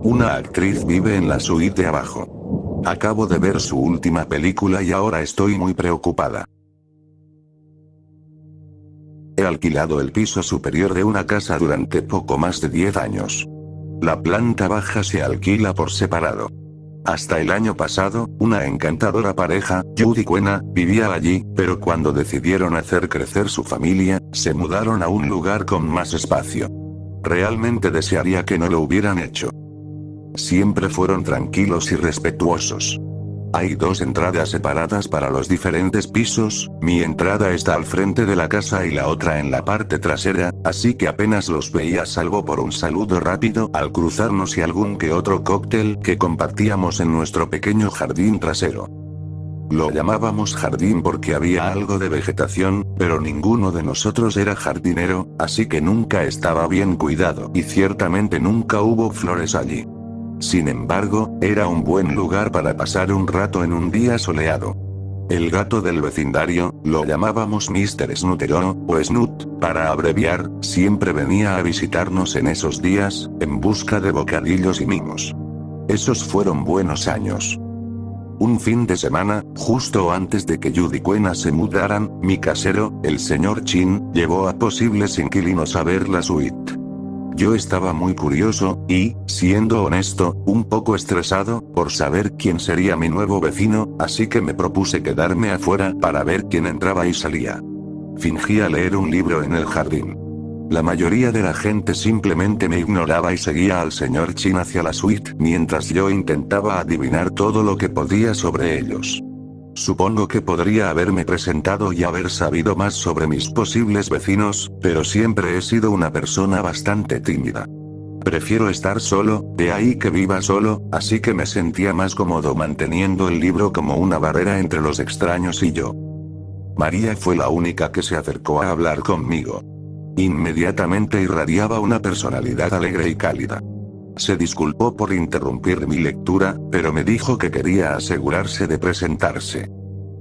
Una actriz vive en la suite de abajo. Acabo de ver su última película y ahora estoy muy preocupada. He alquilado el piso superior de una casa durante poco más de 10 años. La planta baja se alquila por separado. Hasta el año pasado, una encantadora pareja, Judy y Quena, vivía allí, pero cuando decidieron hacer crecer su familia, se mudaron a un lugar con más espacio. Realmente desearía que no lo hubieran hecho. Siempre fueron tranquilos y respetuosos. Hay 2 entradas separadas para los diferentes pisos, mi entrada está al frente de la casa y la otra en la parte trasera, así que apenas los veía salvo por un saludo rápido al cruzarnos y algún que otro cóctel que compartíamos en nuestro pequeño jardín trasero. Lo llamábamos jardín porque había algo de vegetación, pero ninguno de nosotros era jardinero, así que nunca estaba bien cuidado y ciertamente nunca hubo flores allí. Sin embargo, era un buen lugar para pasar un rato en un día soleado. El gato del vecindario, lo llamábamos Mr. Snootero, o Snoot, para abreviar, siempre venía a visitarnos en esos días, en busca de bocadillos y mimos. Esos fueron buenos años. Un fin de semana, justo antes de que Judy y Quena se mudaran, mi casero, el señor Chin, llevó a posibles inquilinos a ver la suite. Yo estaba muy curioso, y, siendo honesto, un poco estresado, por saber quién sería mi nuevo vecino, así que me propuse quedarme afuera para ver quién entraba y salía. Fingía leer un libro en el jardín. La mayoría de la gente simplemente me ignoraba y seguía al señor Chin hacia la suite, mientras yo intentaba adivinar todo lo que podía sobre ellos. Supongo que podría haberme presentado y haber sabido más sobre mis posibles vecinos, pero siempre he sido una persona bastante tímida. Prefiero estar solo, de ahí que viva solo, así que me sentía más cómodo manteniendo el libro como una barrera entre los extraños y yo. María fue la única que se acercó a hablar conmigo. Inmediatamente irradiaba una personalidad alegre y cálida. Se disculpó por interrumpir mi lectura, pero me dijo que quería asegurarse de presentarse.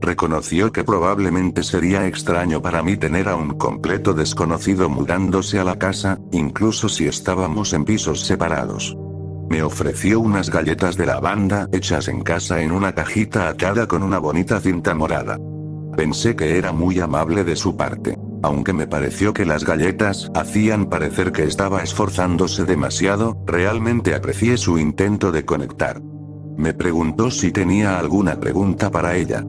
Reconoció que probablemente sería extraño para mí tener a un completo desconocido mudándose a la casa, incluso si estábamos en pisos separados. Me ofreció unas galletas de lavanda hechas en casa en una cajita atada con una bonita cinta morada. Pensé que era muy amable de su parte. Aunque me pareció que las galletas hacían parecer que estaba esforzándose demasiado, realmente aprecié su intento de conectar. Me preguntó si tenía alguna pregunta para ella.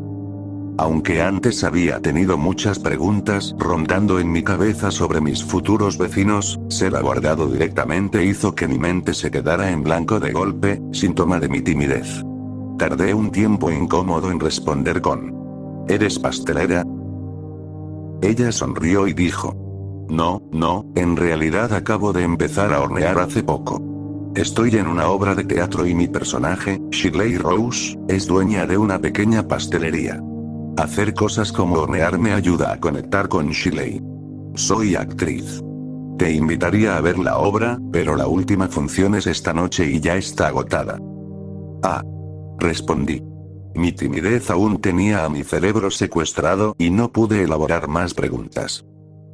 Aunque antes había tenido muchas preguntas rondando en mi cabeza sobre mis futuros vecinos, ser abordado directamente hizo que mi mente se quedara en blanco de golpe, síntoma de mi timidez. Tardé un tiempo incómodo en responder con: ¿eres pastelera? Ella sonrió y dijo: No, en realidad acabo de empezar a hornear hace poco. Estoy en una obra de teatro y mi personaje, Shirley Rose, es dueña de una pequeña pastelería. Hacer cosas como hornear me ayuda a conectar con Shirley. Soy actriz. Te invitaría a ver la obra, pero la última función es esta noche y ya está agotada. Ah. Respondí. Mi timidez aún tenía a mi cerebro secuestrado y no pude elaborar más preguntas.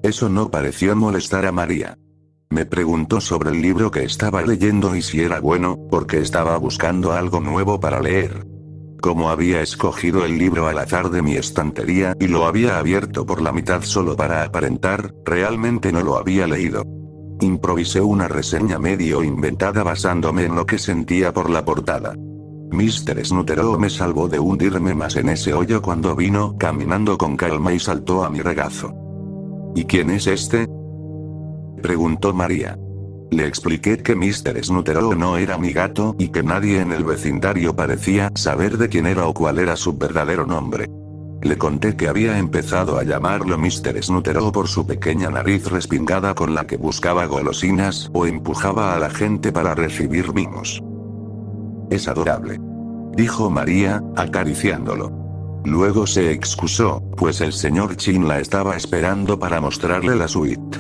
Eso no pareció molestar a María. Me preguntó sobre el libro que estaba leyendo y si era bueno, porque estaba buscando algo nuevo para leer. Como había escogido el libro al azar de mi estantería y lo había abierto por la mitad solo para aparentar, realmente no lo había leído. Improvisé una reseña medio inventada basándome en lo que sentía por la portada. Mr. Snootero me salvó de hundirme más en ese hoyo cuando vino caminando con calma y saltó a mi regazo. ¿Y quién es este?, preguntó María. Le expliqué que Mr. Snootero no era mi gato y que nadie en el vecindario parecía saber de quién era o cuál era su verdadero nombre. Le conté que había empezado a llamarlo Mr. Snootero por su pequeña nariz respingada con la que buscaba golosinas o empujaba a la gente para recibir mimos. Es adorable, dijo María, acariciándolo. Luego se excusó, pues el señor Chin la estaba esperando para mostrarle la suite.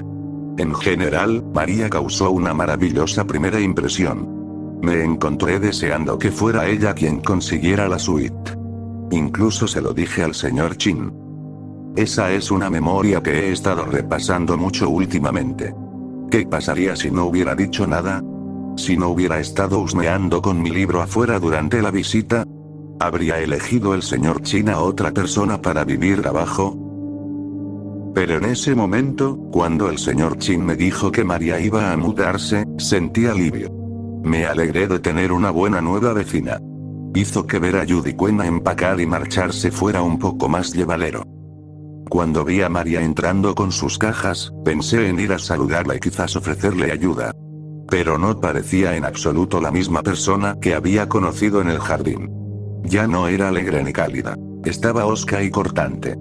En general, María causó una maravillosa primera impresión. Me encontré deseando que fuera ella quien consiguiera la suite. Incluso se lo dije al señor Chin. Esa es una memoria que he estado repasando mucho últimamente. ¿Qué pasaría si no hubiera dicho nada? Si no hubiera estado husmeando con mi libro afuera durante la visita, ¿habría elegido el señor Chin a otra persona para vivir abajo? Pero en ese momento, cuando el señor Chin me dijo que María iba a mudarse, sentí alivio. Me alegré de tener una buena nueva vecina. Hizo que ver a Judy Quen a empacar y marcharse fuera un poco más llevadero. Cuando vi a María entrando con sus cajas, pensé en ir a saludarla y quizás ofrecerle ayuda. Pero no parecía en absoluto la misma persona que había conocido en el jardín. Ya no era alegre ni cálida. Estaba hosca y cortante.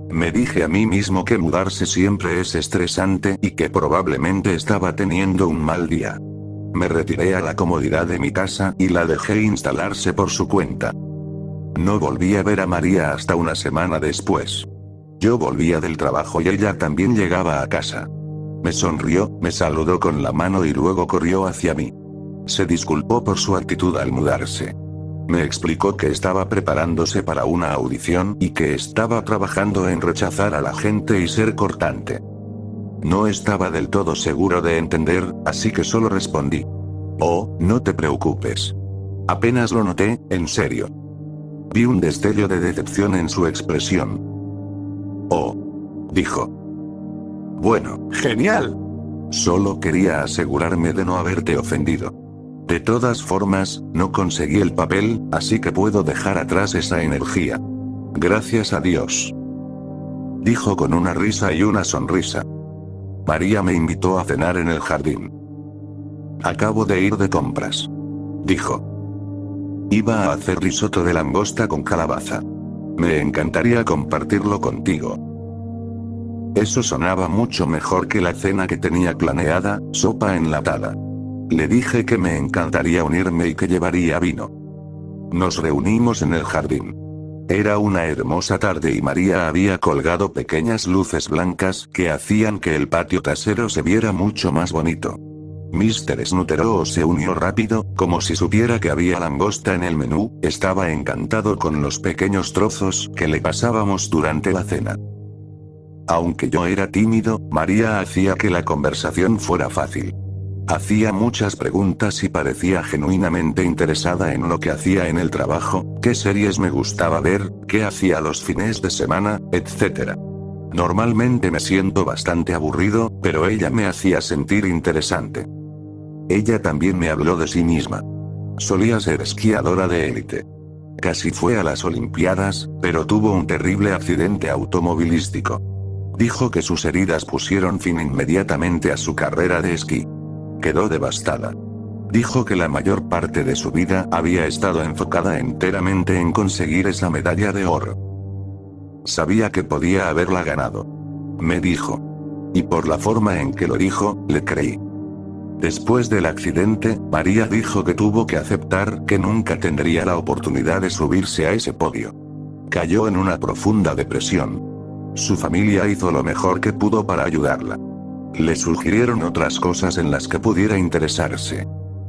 Me dije a mí mismo que mudarse siempre es estresante y que probablemente estaba teniendo un mal día. Me retiré a la comodidad de mi casa y la dejé instalarse por su cuenta. No volví a ver a María hasta una semana después. Yo volvía del trabajo y ella también llegaba a casa. Me sonrió, me saludó con la mano y luego corrió hacia mí. Se disculpó por su actitud al mudarse. Me explicó que estaba preparándose para una audición y que estaba trabajando en rechazar a la gente y ser cortante. No estaba del todo seguro de entender, así que solo respondí: "Oh, no te preocupes". Apenas lo noté, en serio. Vi un destello de decepción en su expresión. "Oh", dijo. "Bueno, genial. Solo quería asegurarme de no haberte ofendido. De todas formas, no conseguí el papel, así que puedo dejar atrás esa energía. Gracias a Dios", dijo con una risa y una sonrisa. María me invitó a cenar en el jardín. "Acabo de ir de compras", dijo. "Iba a hacer risotto de langosta con calabaza. Me encantaría compartirlo contigo". Eso sonaba mucho mejor que la cena que tenía planeada, sopa enlatada. Le dije que me encantaría unirme y que llevaría vino. Nos reunimos en el jardín. Era una hermosa tarde y María había colgado pequeñas luces blancas que hacían que el patio trasero se viera mucho más bonito. Mr. Snutero se unió rápido, como si supiera que había langosta en el menú, estaba encantado con los pequeños trozos que le pasábamos durante la cena. Aunque yo era tímido, María hacía que la conversación fuera fácil. Hacía muchas preguntas y parecía genuinamente interesada en lo que hacía en el trabajo, qué series me gustaba ver, qué hacía los fines de semana, etc. Normalmente me siento bastante aburrido, pero ella me hacía sentir interesante. Ella también me habló de sí misma. Solía ser esquiadora de élite. Casi fue a las Olimpiadas, pero tuvo un terrible accidente automovilístico. Dijo que sus heridas pusieron fin inmediatamente a su carrera de esquí. Quedó devastada. Dijo que la mayor parte de su vida había estado enfocada enteramente en conseguir esa medalla de oro. Sabía que podía haberla ganado. Me dijo. Y por la forma en que lo dijo, le creí. Después del accidente, María dijo que tuvo que aceptar que nunca tendría la oportunidad de subirse a ese podio. Cayó en una profunda depresión. Su familia hizo lo mejor que pudo para ayudarla. Le sugirieron otras cosas en las que pudiera interesarse.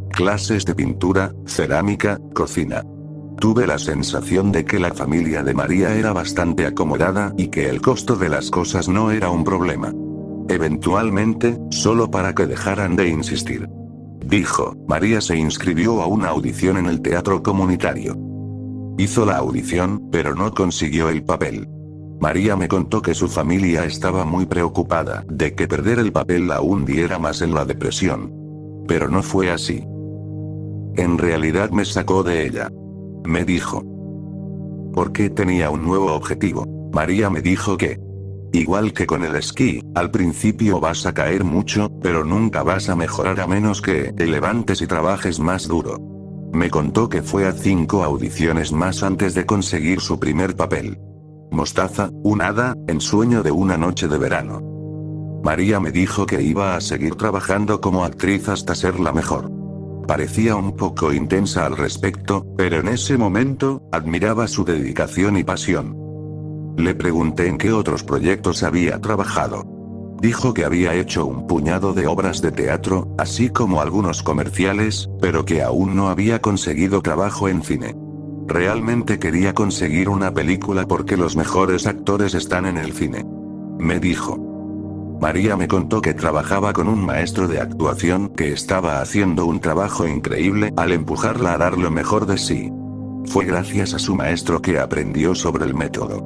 Clases de pintura, cerámica, cocina. Tuve la sensación de que la familia de María era bastante acomodada y que el costo de las cosas no era un problema. Eventualmente, solo para que dejaran de insistir. Dijo, María se inscribió a una audición en el teatro comunitario. Hizo la audición, pero no consiguió el papel. María me contó que su familia estaba muy preocupada de que perder el papel la hundiera más en la depresión. Pero no fue así. En realidad me sacó de ella. Me dijo. Porque tenía un nuevo objetivo. María me dijo que, igual que con el esquí, al principio vas a caer mucho, pero nunca vas a mejorar a menos que te levantes y trabajes más duro. Me contó que fue a 5 audiciones más antes de conseguir su primer papel. Mostaza, un hada, en sueño de una noche de verano. María me dijo que iba a seguir trabajando como actriz hasta ser la mejor. Parecía un poco intensa al respecto, pero en ese momento, admiraba su dedicación y pasión. Le pregunté en qué otros proyectos había trabajado. Dijo que había hecho un puñado de obras de teatro, así como algunos comerciales, pero que aún no había conseguido trabajo en cine. Realmente quería conseguir una película porque los mejores actores están en el cine. Me dijo. María me contó que trabajaba con un maestro de actuación que estaba haciendo un trabajo increíble al empujarla a dar lo mejor de sí. Fue gracias a su maestro que aprendió sobre el método.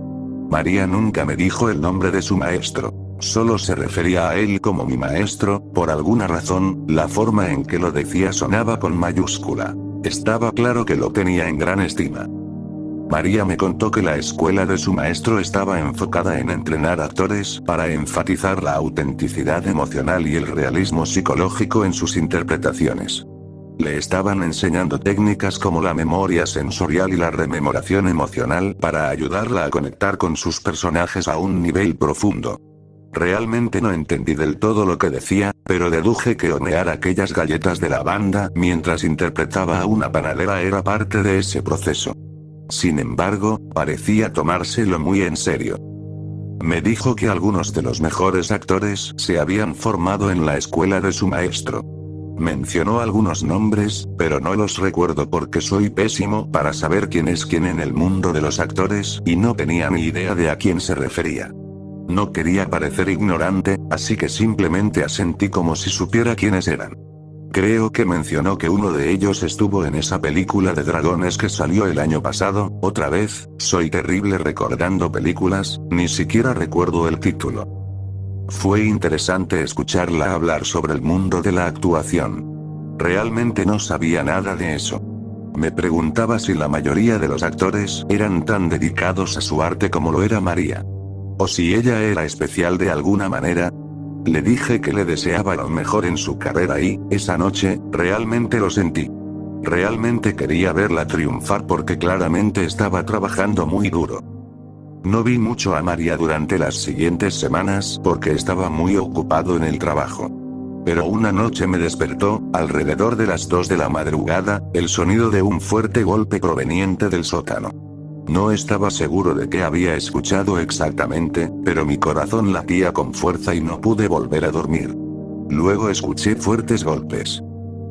María nunca me dijo el nombre de su maestro. Solo se refería a él como mi maestro, por alguna razón, la forma en que lo decía sonaba con mayúscula. Estaba claro que lo tenía en gran estima. María me contó que la escuela de su maestro estaba enfocada en entrenar actores para enfatizar la autenticidad emocional y el realismo psicológico en sus interpretaciones. Le estaban enseñando técnicas como la memoria sensorial y la rememoración emocional para ayudarla a conectar con sus personajes a un nivel profundo. Realmente no entendí del todo lo que decía, pero deduje que hornear aquellas galletas de lavanda mientras interpretaba a una panadera era parte de ese proceso. Sin embargo, parecía tomárselo muy en serio. Me dijo que algunos de los mejores actores se habían formado en la escuela de su maestro. Mencionó algunos nombres, pero no los recuerdo porque soy pésimo para saber quién es quién en el mundo de los actores y no tenía ni idea de a quién se refería. No quería parecer ignorante, así que simplemente asentí como si supiera quiénes eran. Creo que mencionó que uno de ellos estuvo en esa película de dragones que salió el año pasado. Otra vez, soy terrible recordando películas, ni siquiera recuerdo el título. Fue interesante escucharla hablar sobre el mundo de la actuación. Realmente no sabía nada de eso. Me preguntaba si la mayoría de los actores eran tan dedicados a su arte como lo era María. O si ella era especial de alguna manera. Le dije que le deseaba lo mejor en su carrera y, esa noche, realmente lo sentí. Realmente quería verla triunfar porque claramente estaba trabajando muy duro. No vi mucho a María durante las siguientes semanas porque estaba muy ocupado en el trabajo. Pero una noche me despertó, alrededor de las 2 de la madrugada, el sonido de un fuerte golpe proveniente del sótano. No estaba seguro de qué había escuchado exactamente, pero mi corazón latía con fuerza y no pude volver a dormir. Luego escuché fuertes golpes.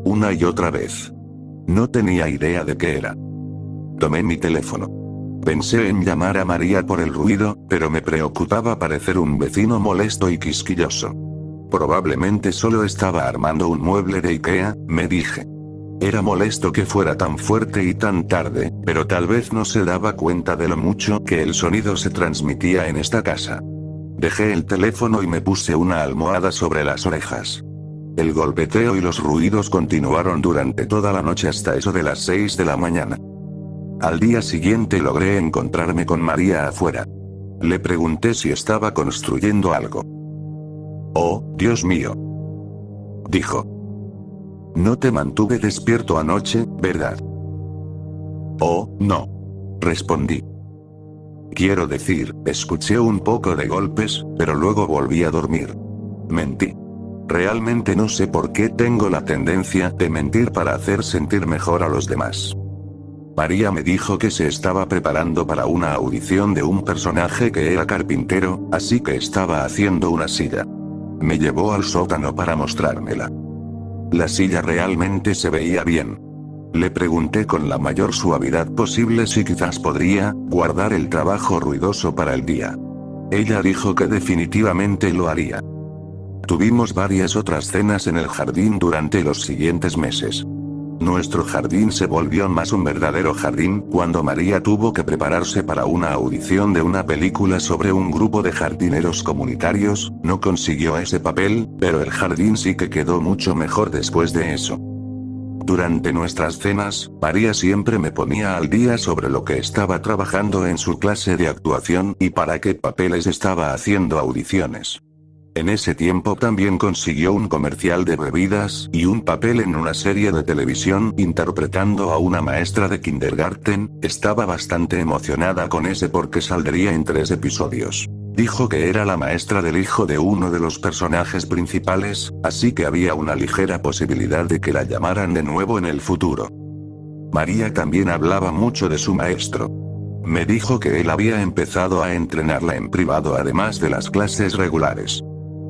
Una y otra vez. No tenía idea de qué era. Tomé mi teléfono. Pensé en llamar a María por el ruido, pero me preocupaba parecer un vecino molesto y quisquilloso. Probablemente solo estaba armando un mueble de IKEA, me dije. Era molesto que fuera tan fuerte y tan tarde, pero tal vez no se daba cuenta de lo mucho que el sonido se transmitía en esta casa. Dejé el teléfono y me puse una almohada sobre las orejas. El golpeteo y los ruidos continuaron durante toda la noche hasta eso de las 6 de la mañana. Al día siguiente logré encontrarme con María afuera. Le pregunté si estaba construyendo algo. «Oh, Dios mío», dijo. «No te mantuve despierto anoche, ¿verdad?» «Oh, no», respondí. Quiero decir, escuché un poco de golpes, pero luego volví a dormir. Mentí. Realmente no sé por qué tengo la tendencia de mentir para hacer sentir mejor a los demás. María me dijo que se estaba preparando para una audición de un personaje que era carpintero, así que estaba haciendo una silla. Me llevó al sótano para mostrármela. La silla realmente se veía bien. Le pregunté con la mayor suavidad posible si quizás podría guardar el trabajo ruidoso para el día. Ella dijo que definitivamente lo haría. Tuvimos varias otras cenas en el jardín durante los siguientes meses. Nuestro jardín se volvió más un verdadero jardín cuando María tuvo que prepararse para una audición de una película sobre un grupo de jardineros comunitarios. No consiguió ese papel, pero el jardín sí que quedó mucho mejor después de eso. Durante nuestras cenas, María siempre me ponía al día sobre lo que estaba trabajando en su clase de actuación y para qué papeles estaba haciendo audiciones. En ese tiempo también consiguió un comercial de bebidas y un papel en una serie de televisión interpretando a una maestra de kindergarten. Estaba bastante emocionada con ese porque saldría en 3 episodios. Dijo que era la maestra del hijo de uno de los personajes principales, así que había una ligera posibilidad de que la llamaran de nuevo en el futuro. María también hablaba mucho de su maestro. Me dijo que él había empezado a entrenarla en privado además de las clases regulares.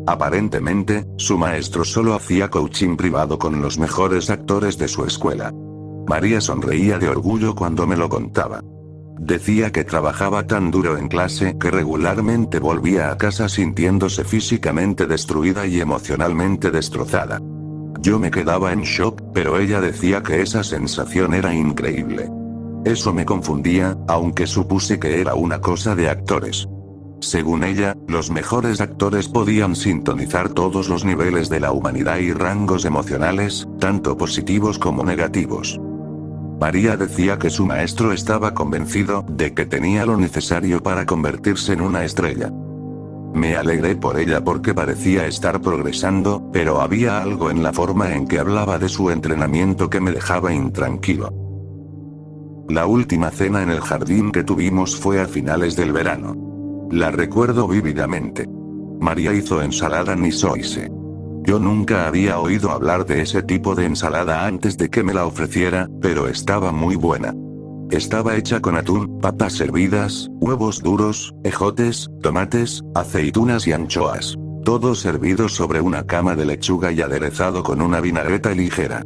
Aparentemente, su maestro solo hacía coaching privado con los mejores actores de su escuela. María sonreía de orgullo cuando me lo contaba. Decía que trabajaba tan duro en clase que regularmente volvía a casa sintiéndose físicamente destruida y emocionalmente destrozada. Yo me quedaba en shock, pero ella decía que esa sensación era increíble. Eso me confundía, aunque supuse que era una cosa de actores. Según ella, los mejores actores podían sintonizar todos los niveles de la humanidad y rangos emocionales, tanto positivos como negativos. María decía que su maestro estaba convencido de que tenía lo necesario para convertirse en una estrella. Me alegré por ella porque parecía estar progresando, pero había algo en la forma en que hablaba de su entrenamiento que me dejaba intranquilo. La última cena en el jardín que tuvimos fue a finales del verano. La recuerdo vívidamente. María hizo ensalada niçoise. Yo nunca había oído hablar de ese tipo de ensalada antes de que me la ofreciera, pero estaba muy buena. Estaba hecha con atún, papas hervidas, huevos duros, ejotes, tomates, aceitunas y anchoas. Todo servido sobre una cama de lechuga y aderezado con una vinagreta ligera.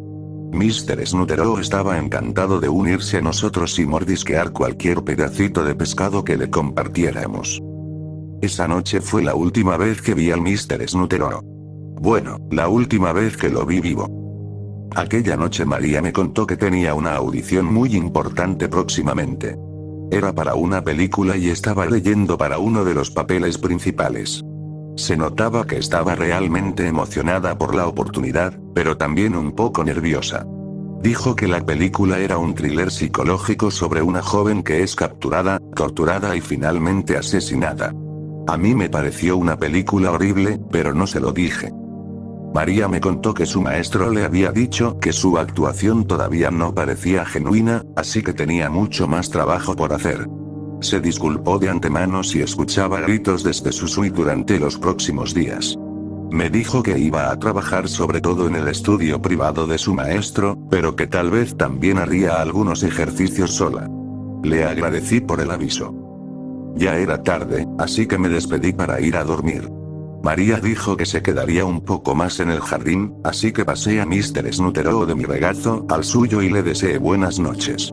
Mr. Snutero estaba encantado de unirse a nosotros y mordisquear cualquier pedacito de pescado que le compartiéramos. Esa noche fue la última vez que vi al Mr. Snutero. Bueno, la última vez que lo vi vivo. Aquella noche María me contó que tenía una audición muy importante próximamente. Era para una película y estaba leyendo para uno de los papeles principales. Se notaba que estaba realmente emocionada por la oportunidad, pero también un poco nerviosa. Dijo que la película era un thriller psicológico sobre una joven que es capturada, torturada y finalmente asesinada. A mí me pareció una película horrible, pero no se lo dije. María me contó que su maestro le había dicho que su actuación todavía no parecía genuina, así que tenía mucho más trabajo por hacer. Se disculpó de antemano si escuchaba gritos desde su suite durante los próximos días. Me dijo que iba a trabajar sobre todo en el estudio privado de su maestro, pero que tal vez también haría algunos ejercicios sola. Le agradecí por el aviso. Ya era tarde, así que me despedí para ir a dormir. María dijo que se quedaría un poco más en el jardín, así que pasé a Mr. Snutero de mi regazo al suyo y le deseé buenas noches.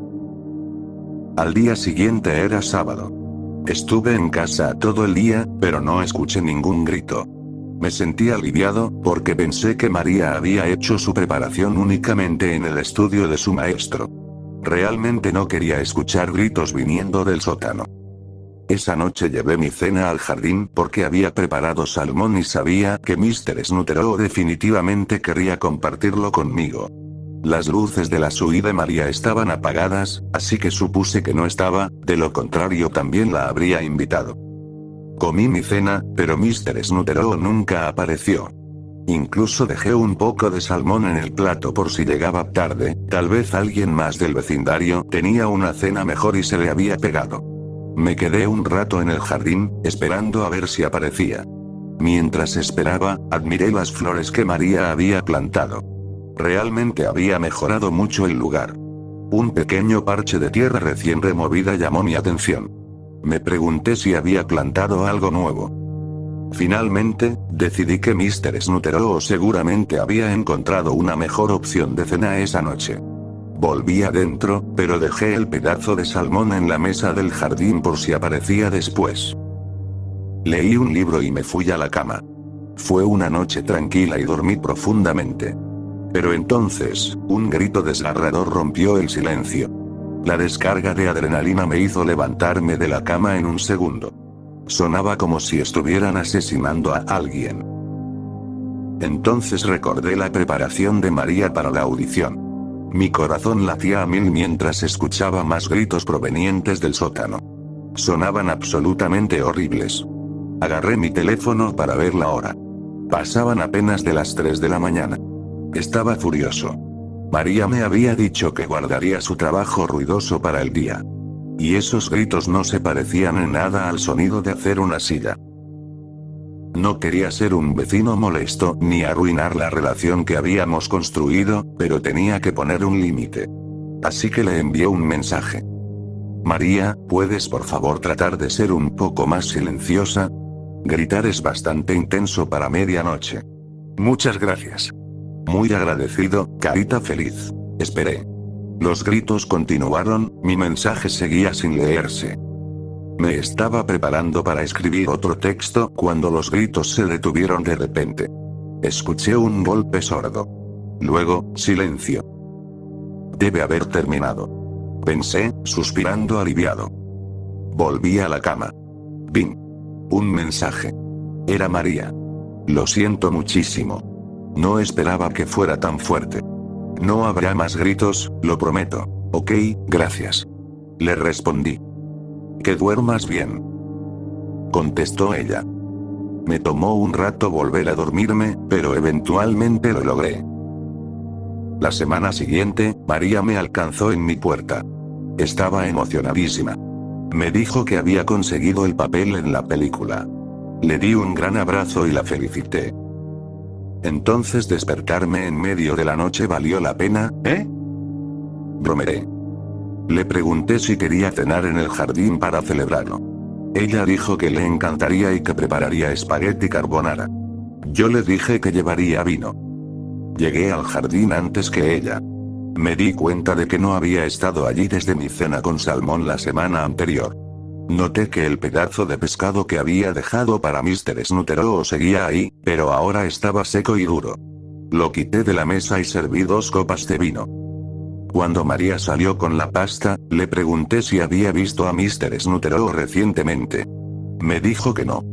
Al día siguiente era sábado. Estuve en casa todo el día, pero no escuché ningún grito. Me sentí aliviado, porque pensé que María había hecho su preparación únicamente en el estudio de su maestro. Realmente no quería escuchar gritos viniendo del sótano. Esa noche llevé mi cena al jardín porque había preparado salmón y sabía que Mr. Snutero definitivamente querría compartirlo conmigo. Las luces de la suite de María estaban apagadas, así que supuse que no estaba, de lo contrario también la habría invitado. Comí mi cena, pero Mr. Snutero nunca apareció. Incluso dejé un poco de salmón en el plato por si llegaba tarde, tal vez alguien más del vecindario tenía una cena mejor y se le había pegado. Me quedé un rato en el jardín, esperando a ver si aparecía. Mientras esperaba, admiré las flores que María había plantado. Realmente había mejorado mucho el lugar. Un pequeño parche de tierra recién removida llamó mi atención. Me pregunté si había plantado algo nuevo. Finalmente, decidí que Mr. Snutero seguramente había encontrado una mejor opción de cena esa noche. Volví adentro, pero dejé el pedazo de salmón en la mesa del jardín por si aparecía después. Leí un libro y me fui a la cama. Fue una noche tranquila y dormí profundamente. Pero entonces, un grito desgarrador rompió el silencio. La descarga de adrenalina me hizo levantarme de la cama en un segundo. Sonaba como si estuvieran asesinando a alguien. Entonces recordé la preparación de María para la audición. Mi corazón latía a mil mientras escuchaba más gritos provenientes del sótano. Sonaban absolutamente horribles. Agarré mi teléfono para ver la hora. Pasaban apenas de las 3 de la mañana. Estaba furioso. María me había dicho que guardaría su trabajo ruidoso para el día. Y esos gritos no se parecían en nada al sonido de hacer una silla. No quería ser un vecino molesto ni arruinar la relación que habíamos construido, pero tenía que poner un límite. Así que le envié un mensaje. María, ¿puedes por favor tratar de ser un poco más silenciosa? Gritar es bastante intenso para medianoche. Muchas gracias. Muy agradecido, carita feliz. Esperé. Los gritos continuaron, mi mensaje seguía sin leerse. Me estaba preparando para escribir otro texto cuando los gritos se detuvieron de repente. Escuché un golpe sordo. Luego, silencio. Debe haber terminado. Pensé, suspirando aliviado. Volví a la cama. Bing. Un mensaje. Era María. Lo siento muchísimo. No esperaba que fuera tan fuerte. No habrá más gritos, lo prometo. Ok, gracias. Le respondí. Que duermas bien. Contestó ella. Me tomó un rato volver a dormirme, pero eventualmente lo logré. La semana siguiente, María me alcanzó en mi puerta. Estaba emocionadísima. Me dijo que había conseguido el papel en la película. Le di un gran abrazo y la felicité. Entonces despertarme en medio de la noche valió la pena, ¿eh? Bromeé. Le pregunté si quería cenar en el jardín para celebrarlo. Ella dijo que le encantaría y que prepararía espagueti carbonara. Yo le dije que llevaría vino. Llegué al jardín antes que ella. Me di cuenta de que no había estado allí desde mi cena con salmón la semana anterior. Noté que el pedazo de pescado que había dejado para Mr. Snutero seguía ahí, pero ahora estaba seco y duro. Lo quité de la mesa y serví 2 copas de vino. Cuando María salió con la pasta, le pregunté si había visto a Mr. Snutero recientemente. Me dijo que no.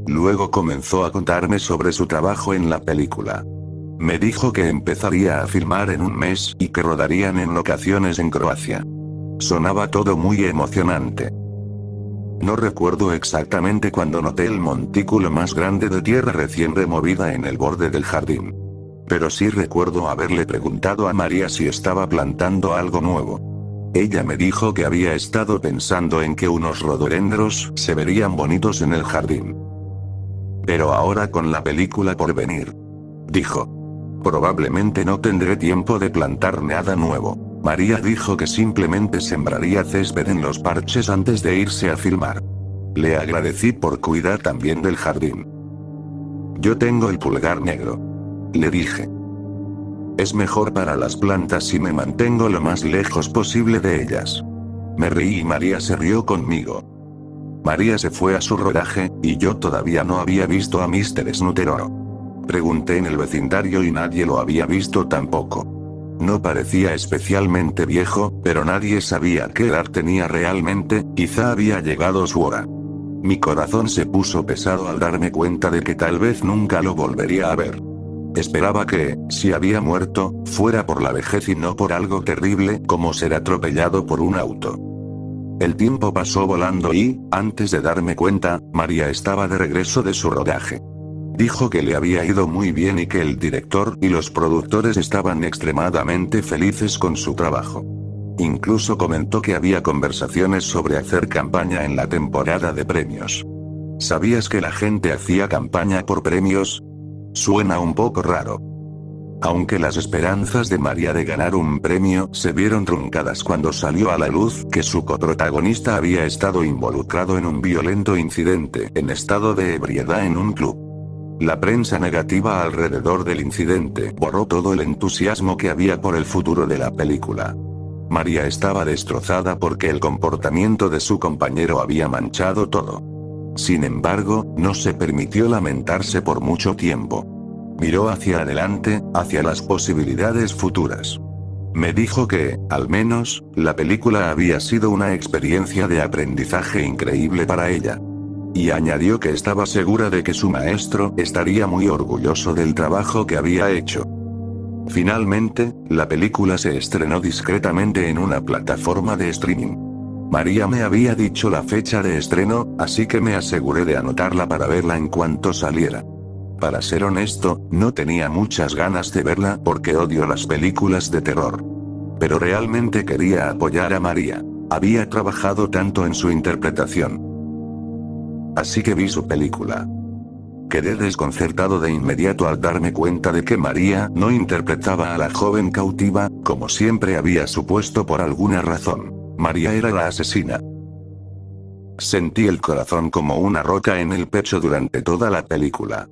Luego comenzó a contarme sobre su trabajo en la película. Me dijo que empezaría a filmar en un mes y que rodarían en locaciones en Croacia. Sonaba todo muy emocionante. No recuerdo exactamente cuándo noté el montículo más grande de tierra recién removida en el borde del jardín. Pero sí recuerdo haberle preguntado a María si estaba plantando algo nuevo. Ella me dijo que había estado pensando en que unos rhododendros se verían bonitos en el jardín. Pero ahora con la película por venir. Dijo. Probablemente no tendré tiempo de plantar nada nuevo. María dijo que simplemente sembraría césped en los parches antes de irse a filmar. Le agradecí por cuidar también del jardín. Yo tengo el pulgar negro. Le dije. Es mejor para las plantas si me mantengo lo más lejos posible de ellas. Me reí y María se rió conmigo. María se fue a su rodaje, y yo todavía no había visto a Mr. Snutero. Pregunté en el vecindario y nadie lo había visto tampoco. No parecía especialmente viejo, pero nadie sabía qué edad tenía realmente, quizá había llegado su hora. Mi corazón se puso pesado al darme cuenta de que tal vez nunca lo volvería a ver. Esperaba que, si había muerto, fuera por la vejez y no por algo terrible como ser atropellado por un auto. El tiempo pasó volando y, antes de darme cuenta, María estaba de regreso de su rodaje. Dijo que le había ido muy bien y que el director y los productores estaban extremadamente felices con su trabajo. Incluso comentó que había conversaciones sobre hacer campaña en la temporada de premios. ¿Sabías que la gente hacía campaña por premios? Suena un poco raro. Aunque las esperanzas de María de ganar un premio se vieron truncadas cuando salió a la luz que su coprotagonista había estado involucrado en un violento incidente en estado de ebriedad en un club. La prensa negativa alrededor del incidente borró todo el entusiasmo que había por el futuro de la película. María estaba destrozada porque el comportamiento de su compañero había manchado todo. Sin embargo, no se permitió lamentarse por mucho tiempo. Miró hacia adelante, hacia las posibilidades futuras. Me dijo que, al menos, la película había sido una experiencia de aprendizaje increíble para ella. Y añadió que estaba segura de que su maestro estaría muy orgulloso del trabajo que había hecho. Finalmente, la película se estrenó discretamente en una plataforma de streaming. María me había dicho la fecha de estreno, así que me aseguré de anotarla para verla en cuanto saliera. Para ser honesto, no tenía muchas ganas de verla porque odio las películas de terror. Pero realmente quería apoyar a María. Había trabajado tanto en su interpretación. Así que vi su película. Quedé desconcertado de inmediato al darme cuenta de que María no interpretaba a la joven cautiva, como siempre había supuesto por alguna razón. María era la asesina. Sentí el corazón como una roca en el pecho durante toda la película.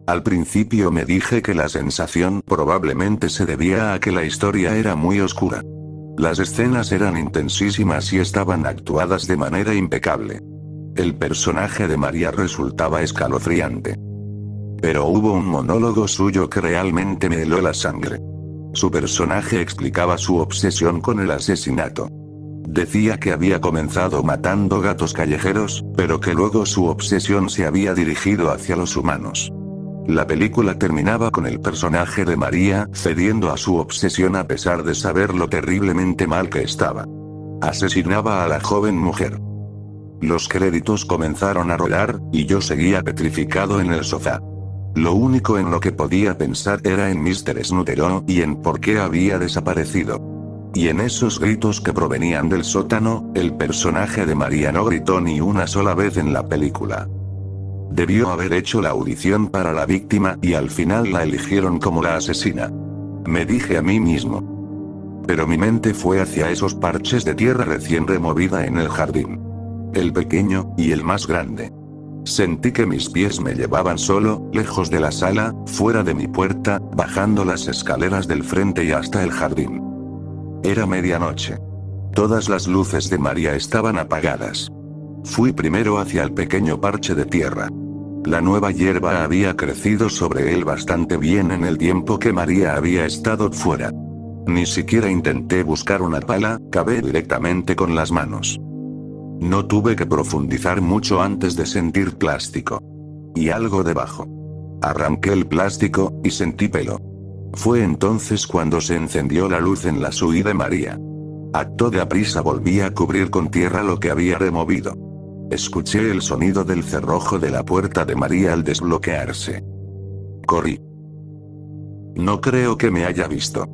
Al principio me dije que la sensación probablemente se debía a que la historia era muy oscura. Las escenas eran intensísimas y estaban actuadas de manera impecable. El personaje de María resultaba escalofriante. Pero hubo un monólogo suyo que realmente me heló la sangre. Su personaje explicaba su obsesión con el asesinato. Decía que había comenzado matando gatos callejeros, pero que luego su obsesión se había dirigido hacia los humanos. La película terminaba con el personaje de María cediendo a su obsesión a pesar de saber lo terriblemente mal que estaba. Asesinaba a la joven mujer. Los créditos comenzaron a rodar, y yo seguía petrificado en el sofá. Lo único en lo que podía pensar era en Mr. Snutero y en por qué había desaparecido. Y en esos gritos que provenían del sótano, el personaje de María no gritó ni una sola vez en la película. Debió haber hecho la audición para la víctima y al final la eligieron como la asesina. Me dije a mí mismo. Pero mi mente fue hacia esos parches de tierra recién removida en el jardín. El pequeño, y el más grande. Sentí que mis pies me llevaban solo, lejos de la sala, fuera de mi puerta, bajando las escaleras del frente y hasta el jardín. Era medianoche. Todas las luces de María estaban apagadas. Fui primero hacia el pequeño parche de tierra. La nueva hierba había crecido sobre él bastante bien en el tiempo que María había estado fuera. Ni siquiera intenté buscar una pala, cavé directamente con las manos. No tuve que profundizar mucho antes de sentir plástico. Y algo debajo. Arranqué el plástico, y sentí pelo. Fue entonces cuando se encendió la luz en la SUV de María. A toda prisa volví a cubrir con tierra lo que había removido. Escuché el sonido del cerrojo de la puerta de María al desbloquearse. Corrí. No creo que me haya visto.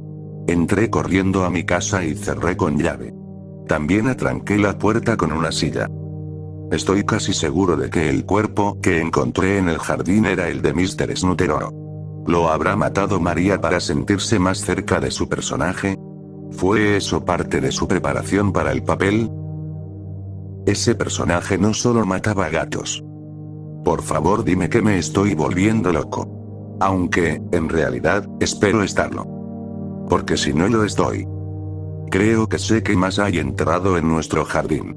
Entré corriendo a mi casa y cerré con llave. También atranqué la puerta con una silla. Estoy casi seguro de que el cuerpo que encontré en el jardín era el de Mr. Snutero. ¿Lo habrá matado María para sentirse más cerca de su personaje? ¿Fue eso parte de su preparación para el papel? Ese personaje no solo mataba gatos. Por favor, dime que me estoy volviendo loco. Aunque, en realidad, espero estarlo. Porque si no lo estoy. Creo que sé qué más hay enterrado en nuestro jardín.